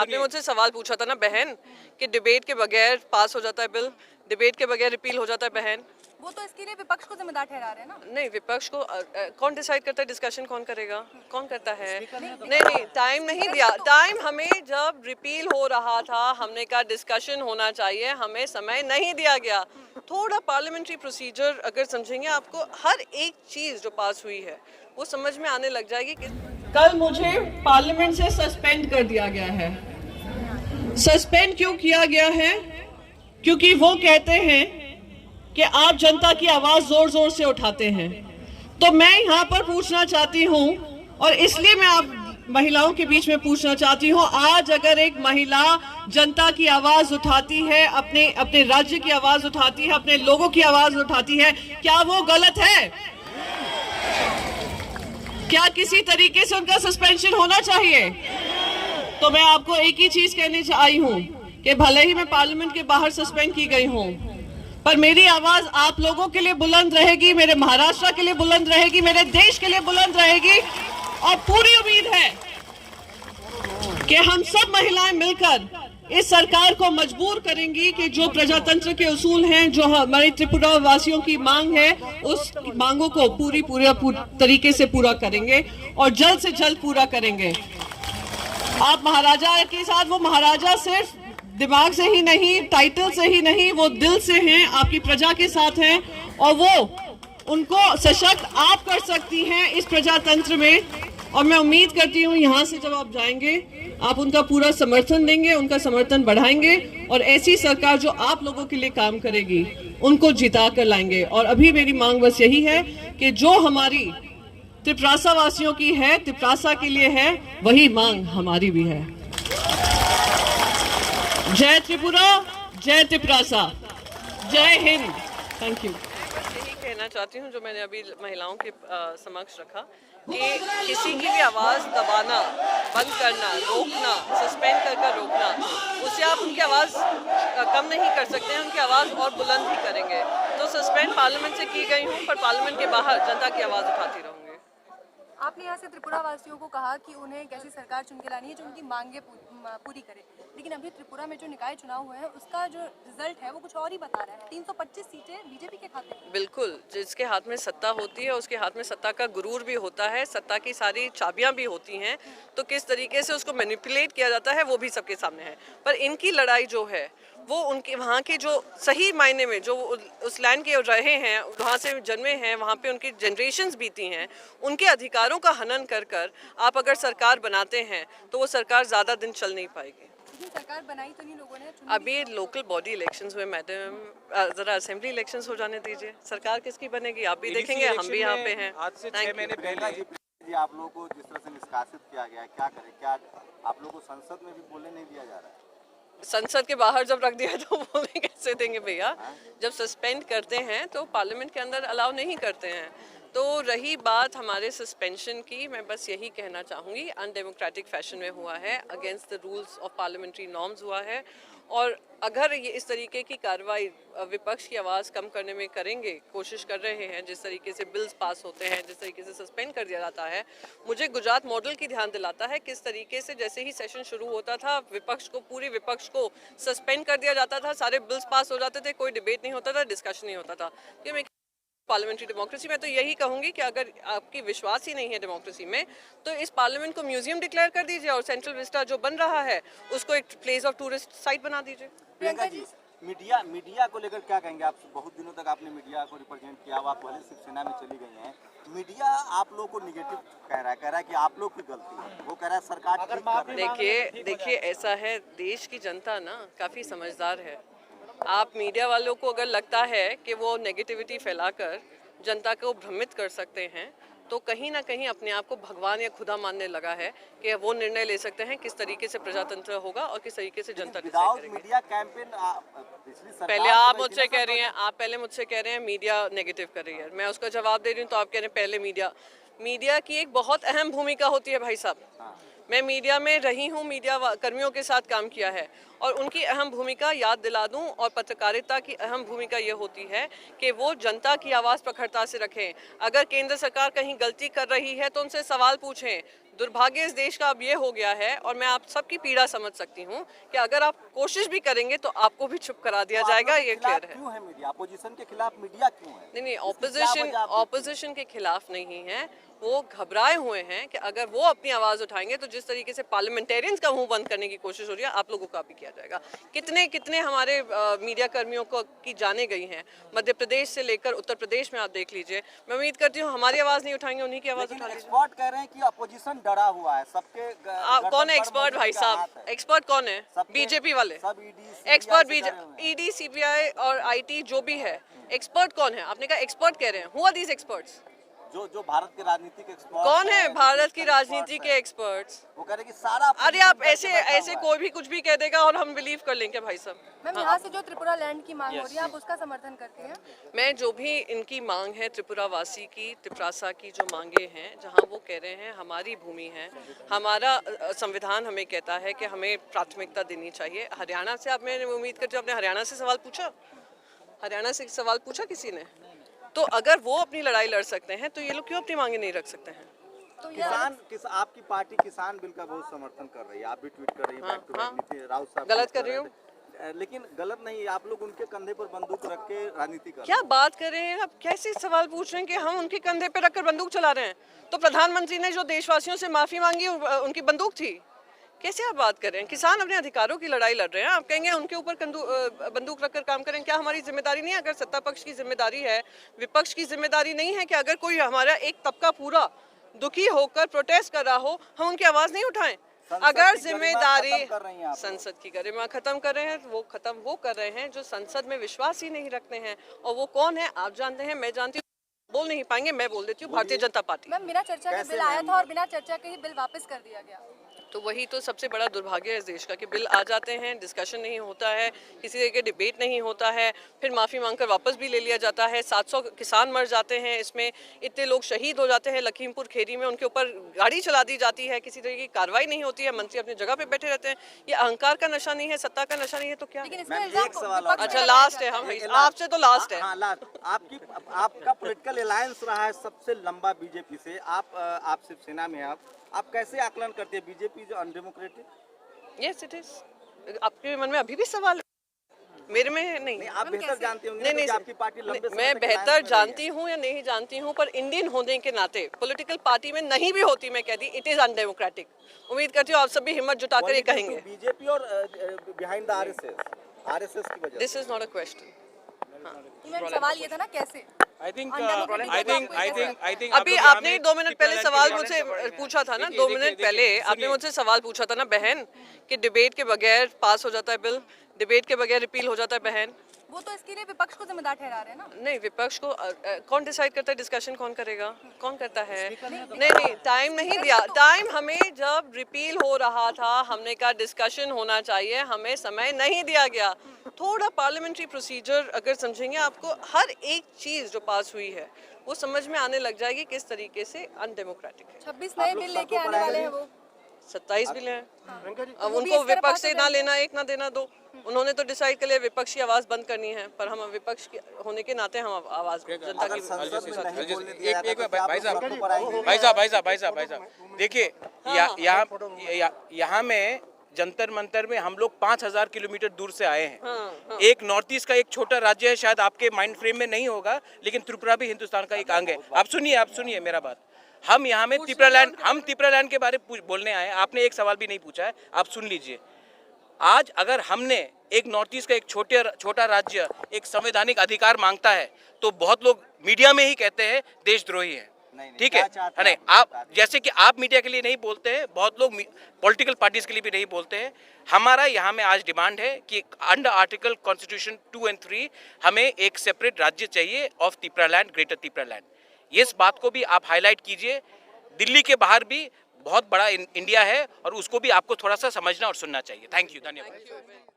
आपने मुझसे सवाल पूछा था ना बहन कि डिबेट के बगैर पास हो जाता है बिल, डिबेट के बगैर रिपील हो जाता है बहन। वो तो इसके लिए विपक्ष को जिम्मेदार ठहरा रहे हैं ना। नहीं, विपक्ष को कौन डिसाइड करता है, डिस्कशन कौन करेगा, कौन करता है? नहीं, टाइम नहीं दिया। टाइम हमें जब रिपील हो रहा था हमने कहा डिस्कशन होना चाहिए, हमें समय नहीं दिया गया। थोड़ा पार्लियामेंट्री प्रोसीजर अगर समझेंगे आपको हर एक चीज जो पास हुई है वो समझ में आने लग जाएगी कि कल मुझे पार्लियामेंट से सस्पेंड कर दिया गया है। सस्पेंड क्यों किया गया है? क्योंकि वो कहते हैं कि आप जनता की आवाज जोर जोर से उठाते हैं। तो मैं यहाँ पर पूछना चाहती हूँ और इसलिए मैं आप महिलाओं के बीच में पूछना चाहती हूँ, आज अगर एक महिला जनता की आवाज उठाती है, अपने राज्य की आवाज उठाती है, अपने लोगों की आवाज उठाती है, क्या वो गलत है? क्या किसी तरीके से उनका सस्पेंशन होना चाहिए? तो मैं आपको एक ही चीज कहने आई हूँ कि भले ही मैं पार्लियामेंट के बाहर सस्पेंड की गई हूँ, पर मेरी आवाज आप लोगों के लिए बुलंद रहेगी, मेरे महाराष्ट्र के लिए बुलंद रहेगी, मेरे देश के लिए बुलंद रहेगी। और पूरी उम्मीद है कि हम सब महिलाएं मिलकर इस सरकार को मजबूर करेंगी कि जो प्रजातंत्र के उसूल हैं, जो हमारी त्रिपुरा वासियों की मांग है, उस मांगों को पूरी तरीके से पूरा करेंगे और जल्द से जल्द पूरा करेंगे। आप महाराजा के साथ, वो महाराजा सिर्फ दिमाग से ही नहीं, टाइटल से ही नहीं, वो दिल से हैं, आपकी प्रजा के साथ हैं और वो उनको सशक्त आप कर सकती हैं इस प्रजातंत्र में। और मैं उम्मीद करती हूँ यहाँ से जब आप जाएंगे आप उनका पूरा समर्थन देंगे, उनका समर्थन बढ़ाएंगे और ऐसी सरकार जो आप लोगों के लिए काम करेगी उनको जिता कर लाएंगे। और अभी मेरी मांग बस यही है कि जो हमारी त्रिप्रासा वासियों की है, त्रिप्रासा के लिए है, वही मांग हमारी भी है। जय त्रिपुरा, जय त्रिप्रासा, जय हिंद। Thank you. यही कहना चाहती हूँ जो मैंने अभी महिलाओं के समक्ष रखा कि किसी की भी आवाज़ दबाना, बंद करना, रोकना, सस्पेंड कर रोकना, उससे आप उनकी आवाज़ कम नहीं कर सकते हैं, उनकी आवाज़ और बुलंद ही करेंगे। तो सस्पेंड पार्लियामेंट से की गई हूँ, पर पार्लियामेंट के बाहर जनता की आवाज़ उठाती रहूँगी। आपने यहाँ से त्रिपुरा वासियों को कहा कि उन्हें एक ऐसी सरकार चुन के लानी है जो उनकी मांगे पूरी करे, लेकिन अभी त्रिपुरा में जो निकाय चुनाव हुए हैं उसका जो रिजल्ट है वो कुछ और ही बता रहा है। 325 सीटें बीजेपी के खाते में। बिल्कुल, जिसके हाथ में सत्ता होती है उसके हाथ में सत्ता का गुरूर भी होता है, सत्ता की सारी चाबियां भी होती हैं, तो किस तरीके से उसको मैनिपुलेट किया जाता है वो भी सबके सामने है। पर इनकी लड़ाई जो है वो उनके वहाँ के जो सही मायने में जो उस लैंड के रहे हैं, वहाँ से जन्मे हैं, वहाँ पे उनकी जनरेशन्स बीती हैं, उनके अधिकारों का हनन कर आप अगर सरकार बनाते हैं तो वो सरकार ज़्यादा दिन चल नहीं पाएगी। सरकार बनाई तो नहीं लोगों ने। अभी लोकल बॉडी इलेक्शंस हुए मैडम, जरा असेंबली इलेक्शंस हो जाने दीजिए, सरकार किसकी बनेगी आप भी देखेंगे, हम भी यहाँ पे हैं। आज से 6 महीने पहले जी आप लोगों को जिस तरह से निष्कासित किया गया, क्या करें? क्या आप लोगों को संसद में भी बोलने नहीं दिया जा रहा है? संसद के बाहर जब रख दिया तो बोलने कैसे देंगे भैया? जब सस्पेंड करते हैं तो पार्लियामेंट के अंदर अलाउ नहीं करते हैं। तो रही बात हमारे सस्पेंशन की, मैं बस यही कहना चाहूँगी, अनडेमोक्रेटिक फैशन में हुआ है, against the rules of parliamentary norms हुआ है। और अगर ये इस तरीके की कार्रवाई विपक्ष की आवाज़ कम करने में करेंगे, कोशिश कर रहे हैं, जिस तरीके से बिल्स पास होते हैं, जिस तरीके से सस्पेंड कर दिया जाता है, मुझे गुजरात मॉडल की ध्यान दिलाता है। किस तरीके से जैसे ही सेशन शुरू होता था विपक्ष को, पूरे विपक्ष को सस्पेंड कर दिया जाता था, सारे बिल्स पास हो जाते थे, कोई डिबेट नहीं होता था, डिस्कशन नहीं होता था। ये मैं पार्लियामेंट्री डेमोक्रेसी में तो यही कहूंगी कि अगर आपकी विश्वास ही नहीं है डेमोक्रेसी में तो इस पार्लियामेंट को म्यूजियम डिक्लेयर कर दीजिए और सेंट्रल विस्टा जो बन रहा है उसको एक प्लेस ऑफ टूरिस्ट साइट बना दीजिए। प्रियंका जी, मीडिया को लेकर क्या कहेंगे आप? बहुत दिनों तक आपने मीडिया को रिप्रेजेंट किया, आप पहले शिवसेना में चली गई हैं। मीडिया आप लोगों को निगेटिव कह रहा है कि आप लोग की गलती है, वो कह रहा है सरकार। देखिए ऐसा है, देश की जनता ना काफ़ी समझदार है। आप मीडिया वालों को अगर लगता है कि वो नेगेटिविटी फैलाकर जनता को भ्रमित कर सकते हैं तो कहीं ना कहीं अपने आप को भगवान या खुदा मानने लगा है कि वो निर्णय ले सकते हैं किस तरीके से प्रजातंत्र होगा और किस तरीके से जनता डिसाइड करेगी। मीडिया कैंपेन पहले आप मुझसे कह रही हैं, पहले मुझसे कह रहे हैं मीडिया नेगेटिव कर रही है, मैं उसका जवाब दे रही हूँ तो आप कह रहे हैं पहले मीडिया की एक बहुत अहम भूमिका होती है भाई साहब। मैं मीडिया में रही हूँ, मीडिया कर्मियों के साथ काम किया है और उनकी अहम भूमिका याद दिला दूं। और पत्रकारिता की अहम भूमिका ये होती है कि वो जनता की आवाज़ प्रखरता से रखें। अगर केंद्र सरकार कहीं गलती कर रही है तो उनसे सवाल पूछें। दुर्भाग्य इस देश का अब ये हो गया है और मैं आप सबकी पीड़ा समझ सकती हूँ कि अगर आप कोशिश भी करेंगे तो आपको भी चुप करा दिया जाएगा, ये क्लियर है। क्यों है मीडिया अपोजिशन के खिलाफ? मीडिया क्यों है? नहीं, इसकी क्या वजह आप देखते हैं? ऑपोजिशन के खिलाफ नहीं है, वो घबराए हुए हैं कि अगर वो अपनी आवाज़ उठाएंगे तो जिस तरीके से पार्लियामेंटेरियंस का मुंह बंद करने की कोशिश हो रही है, आप लोगों का भी किया जाएगा। कितने कितने हमारे मीडिया कर्मियों को की जाने गई हैं, मध्य प्रदेश से लेकर उत्तर प्रदेश में आप देख लीजिए। मैं उम्मीद करती हूँ हमारी आवाज़ नहीं उठाएंगे, उन्हीं की आवाज़ लेकिन उठा लीजिए। एक्सपर्ट कह रहे हैं कि अपोजिशन डरा हुआ है, सबके कौन है एक्सपर्ट भाई साहब? एक्सपर्ट कौन है? बीजेपी वाले सब ED expert, BJP, ED, CBI और आईटी जो भी है, एक्सपर्ट कौन है? आपने कहा एक्सपर्ट कह रहे हैं, हु आर दीज एक्सपर्ट्स? जो भारत के राजनीतिक एक्सपर्ट कौन है भारत की राजनीति के एक्सपर्ट्स? वो कह रहे हैं कि सारा अरे आप ऐसे कोई भी कुछ भी कह देगा और हम बिलीव कर लेंगे भाई साहब। मैम यहाँ से जो त्रिपुरा लैंड की मांग हो रही है, आप उसका समर्थन करती हैं? मैं जो भी इनकी मांग है, त्रिपुरा वासी की, त्रिप्रासा की जो मांगे हैं, जहां वो कह रहे हैं हमारी भूमि है, हमारा संविधान हमें कहता है कि हमें प्राथमिकता देनी चाहिए। हरियाणा से आप, मैं उम्मीद करती हूँ आपने हरियाणा से सवाल पूछा, हरियाणा से सवाल पूछा किसी ने? तो अगर वो अपनी लड़ाई लड़ सकते हैं तो ये लोग क्यों अपनी मांगे नहीं रख सकते हैं? तो आपकी पार्टी किसान बिल का बहुत समर्थन कर रही है, आप भी ट्वीट कर रही है, back to back Nitish Raut साहब गलत कर रही हूँ? लेकिन गलत नहीं, आप लोग उनके कंधे पर बंदूक रख के राजनीति कर क्या बात कर रहे हैं आप? कैसे सवाल पूछ रहे हैं कि हम उनके कंधे पे रखकर बंदूक चला रहे हैं? तो प्रधानमंत्री ने जो देशवासियों से माफी मांगी उनकी बंदूक थी। कैसे आप बात कर रहे हैं? किसान अपने अधिकारों की लड़ाई लड़ रहे हैं, आप कहेंगे उनके ऊपर बंदूक रखकर काम करें? क्या हमारी जिम्मेदारी नहीं है? अगर सत्ता पक्ष की जिम्मेदारी है, विपक्ष की जिम्मेदारी नहीं है कि अगर कोई हमारा एक तबका पूरा दुखी होकर प्रोटेस्ट कर रहा हो, हम उनकी आवाज नहीं उठाएं? अगर जिम्मेदारी संसद की गरिमा खत्म कर रहे हैं, वो खत्म वो कर रहे हैं जो संसद में विश्वास ही नहीं रखते हैं। और वो कौन है आप जानते हैं, मैं जानती हूँ। बोल नहीं पाएंगे, मैं बोल देती हूँ, भारतीय जनता पार्टी। मैम बिना चर्चा के बिल आया था और बिना चर्चा के ही बिल वापस कर दिया गया। तो वही तो सबसे बड़ा दुर्भाग्य है इस देश का कि बिल आ जाते हैं, डिस्कशन नहीं होता है, किसी तरह के डिबेट नहीं होता है, फिर माफ़ी मांगकर वापस भी ले लिया जाता है। 700 किसान मर जाते हैं इसमें, इतने लोग शहीद हो जाते हैं लखीमपुर खीरी में, उनके ऊपर गाड़ी चला दी जाती है, किसी तरह की कार्रवाई नहीं होती है, मंत्री अपनी जगह पे बैठे रहते हैं। ये अहंकार का नशा नहीं है, सत्ता का नशा नहीं है तो क्या? अच्छा लास्ट है, हम आपसे तो लास्ट है। आपका पॉलिटिकल अलायंस रहा है सबसे लंबा बीजेपी से, आप शिवसेना में आप कैसे आकलन करते हैं बीजेपी जो अनडेमोक्रेटिक? Yes it is. आपके मन में अभी भी सवाल है? मेरे में नहीं। आप बेहतर जानते होंगे नहीं, कि आपकी पार्टी लंबे समय मैं तक बेहतर alliance में जानती हूँ या नहीं जानती हूँ, पर इंडियन होने के नाते पॉलिटिकल पार्टी में नहीं भी होती, मैं कहती इट इज अनडेमोक्रेटिक। उम्मीद करती हूँ आप सभी हिम्मत जुटाकर ये कहेंगे। बीजेपी और बिहाइंड द आरएसएस की वजह। This is not a question. सवाल ये था ना कैसे? I think अभी आपने 2 मिनट पहले सवाल मुझसे पूछा था ना, 2 मिनट पहले आपने मुझसे सवाल पूछा था ना बहन, कि डिबेट के बगैर पास हो जाता है बिल, डिबेट के बगैर रिपील हो जाता है बहन। वो तो इसके लिए विपक्ष को जिम्मेदार ठहरा रहे हैं ना? नहीं, विपक्ष को कौन डिसाइड करता है? डिस्कशन कौन करेगा? कौन करता है? नहीं, टाइम नहीं दिया। टाइम हमें जब रिपील हो रहा था, हमने कहा डिस्कशन होना चाहिए, हमें समय नहीं दिया गया। थोड़ा पार्लियामेंट्री प्रोसीजर अगर समझेंगे, आपको हर एक चीज़ जो पास हुई है वो समझ में आने लग जाएगी किस तरीके से अनडेमोक्रेटिक है। 26 नए बिल लेके आने वाले हैं वो। 27 बिल हैं। अब उनको विपक्ष से ना लेना एक ना देना दो। उन्होंने तो डिसाइड कर लिया विपक्ष की आवाज बंद करनी है, पर हम विपक्ष होने के नाते हम आवाज जनता की भाई साहब देखिए, यहाँ में जंतर मंतर में हम लोग 5000 किलोमीटर दूर से आए हैं। एक नॉर्थ ईस्ट का एक छोटा राज्य है, शायद आपके माइंड फ्रेम में नहीं होगा, लेकिन त्रिपुरा भी हिंदुस्तान का एक अंग है। आप सुनिए मेरा बात। हम यहाँ में त्रिपुरा लैंड के बारे में बोलने आए। आपने एक सवाल भी नहीं पूछा है, आप सुन लीजिए। आज अगर हमने एक नॉर्थ ईस्ट का एक छोटा राज्य एक संवैधानिक अधिकार मांगता है, तो बहुत लोग मीडिया में ही कहते हैं देशद्रोही है। ठीक है, नहीं आप जैसे कि आप मीडिया के लिए नहीं बोलते हैं, बहुत लोग पॉलिटिकल पार्टीज के लिए भी नहीं बोलते हैं। हमारा यहाँ में आज डिमांड है कि अंडर आर्टिकल कॉन्स्टिट्यूशन 2 और 3 हमें एक सेपरेट राज्य चाहिए of Tripura land, greater Tripura land. इस बात को भी आप हाईलाइट कीजिए। दिल्ली के बाहर भी बहुत बड़ा इंडिया है और उसको भी आपको थोड़ा सा समझना और सुनना चाहिए। थैंक यू, धन्यवाद।